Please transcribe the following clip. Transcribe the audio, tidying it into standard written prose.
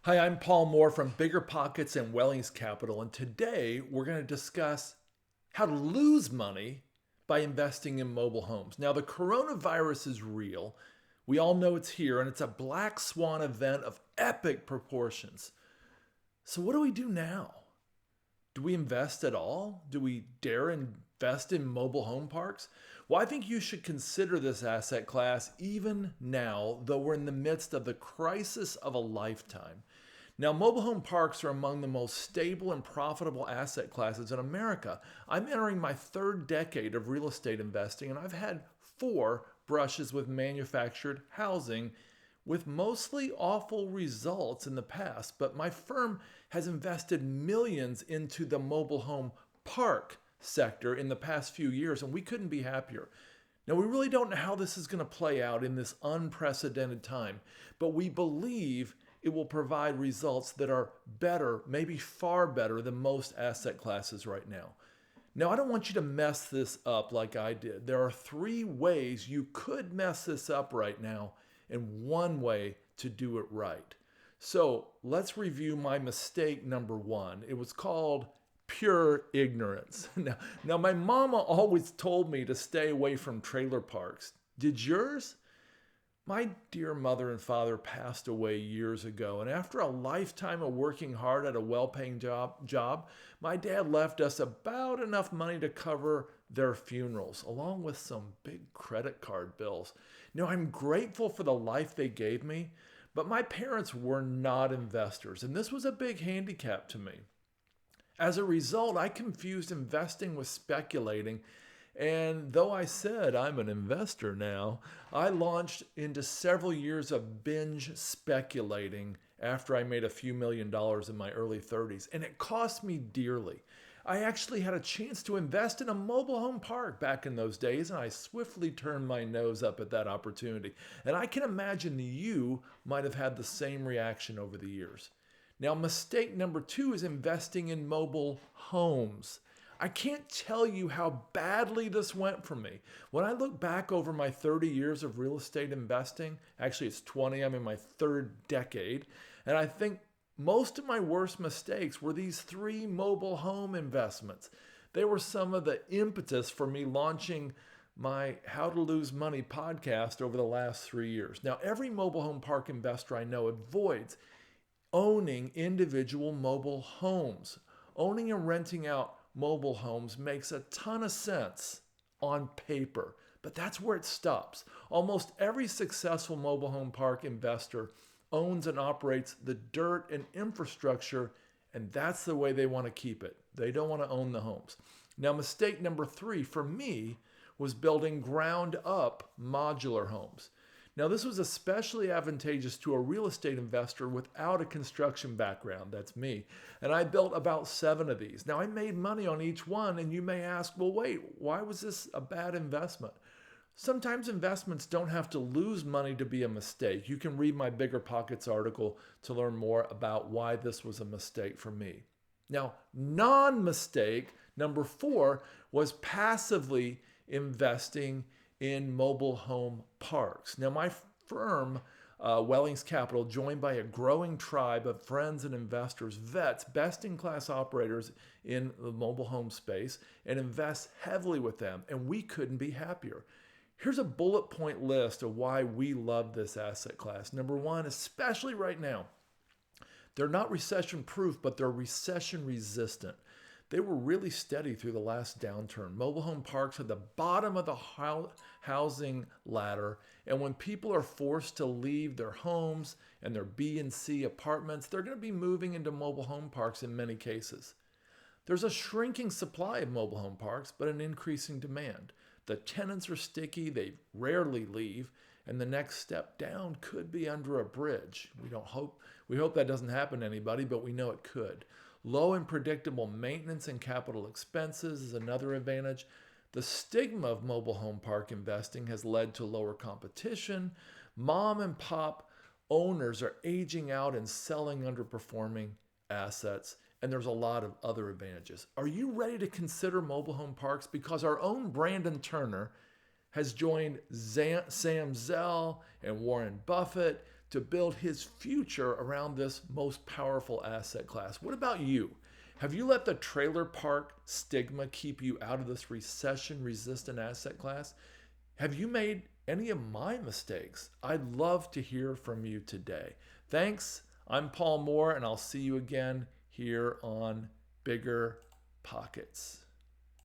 Hi, I'm Paul Moore from Bigger Pockets and Wellings Capital, and today we're going to discuss how to lose money by investing in mobile homes. Now, the coronavirus is real. We all know it's here, and it's a black swan event of epic proportions. So, what do we do now? Do we invest at all? Do we dare invest in mobile home parks? Well, I think you should consider this asset class even now, though we're in the midst of the crisis of a lifetime. Now, mobile home parks are among the most stable and profitable asset classes in America. I'm entering my third decade of real estate investing, and I've had four brushes with manufactured housing with mostly awful results in the past, but my firm has invested millions into the mobile home park sector in the past few years, and we couldn't be happier. Now, we really don't know how this is going to play out in this unprecedented time, but we believe it will provide results that are better, maybe far better than most asset classes right now. Now, I don't want you to mess this up like I did. There are three ways you could mess this up right now, and one way to do it right. So let's review my mistake number one. It was called pure ignorance. Now, my mama always told me to stay away from trailer parks. Did yours? My dear mother and father passed away years ago, and after a lifetime of working hard at a well-paying job, my dad left us about enough money to cover their funerals, along with some big credit card bills. Now, I'm grateful for the life they gave me, but my parents were not investors, and this was a big handicap to me. As a result, I confused investing with speculating. And though I said I'm an investor now, I launched into several years of binge speculating after I made a few $1 million in my early 30s. And it cost me dearly. I actually had a chance to invest in a mobile home park back in those days, and I swiftly turned my nose up at that opportunity. And I can imagine you might have had the same reaction over the years. Now, mistake number two is investing in mobile homes. I can't tell you how badly this went for me. When I look back over my 30 years of real estate investing, actually it's 20, I'm in my third decade, and I think most of my worst mistakes were these three mobile home investments. They were some of the impetus for me launching my How to Lose Money podcast over the last 3 years. Now, every mobile home park investor I know avoids owning individual mobile homes. Owning and renting out mobile homes makes a ton of sense on paper, but that's where it stops. Almost every successful mobile home park investor owns and operates the dirt and infrastructure, and that's the way they want to keep it. They don't want to own the homes. Now, mistake number three for me was building ground up modular homes. Now, this was especially advantageous to a real estate investor without a construction background. That's me. And I built about seven of these. Now, I made money on each one, and you may ask, well, wait, why was this a bad investment? Sometimes investments don't have to lose money to be a mistake. You can read my Bigger Pockets article to learn more about why this was a mistake for me. Now, non mistake number four was passively investing in mobile home parks. Now, my firm, Wellings Capital, joined by a growing tribe of friends and investors, vets best in class operators in the mobile home space, and invests heavily with them. And we couldn't be happier. Here's a bullet point list of why we love this asset class. Number one, especially right now, they're not recession proof, but they're recession resistant. They were really steady through the last downturn. Mobile home parks are the bottom of the housing ladder, and when people are forced to leave their homes and their B and C apartments, they're going to be moving into mobile home parks in many cases. There's a shrinking supply of mobile home parks, but an increasing demand. The tenants are sticky, they rarely leave, and the next step down could be under a bridge. We hope that doesn't happen to anybody, but we know it could. Low and predictable maintenance and capital expenses is another advantage. The stigma of mobile home park investing has led to lower competition. Mom and pop owners are aging out and selling underperforming assets, and there's a lot of other advantages. Are you ready to consider mobile home parks? Because our own Brandon Turner has joined Sam Zell and Warren Buffett to build his future around this most powerful asset class. What about you? Have you let the trailer park stigma keep you out of this recession-resistant asset class? Have you made any of my mistakes? I'd love to hear from you today. Thanks. I'm Paul Moore, and I'll see you again here on Bigger Pockets.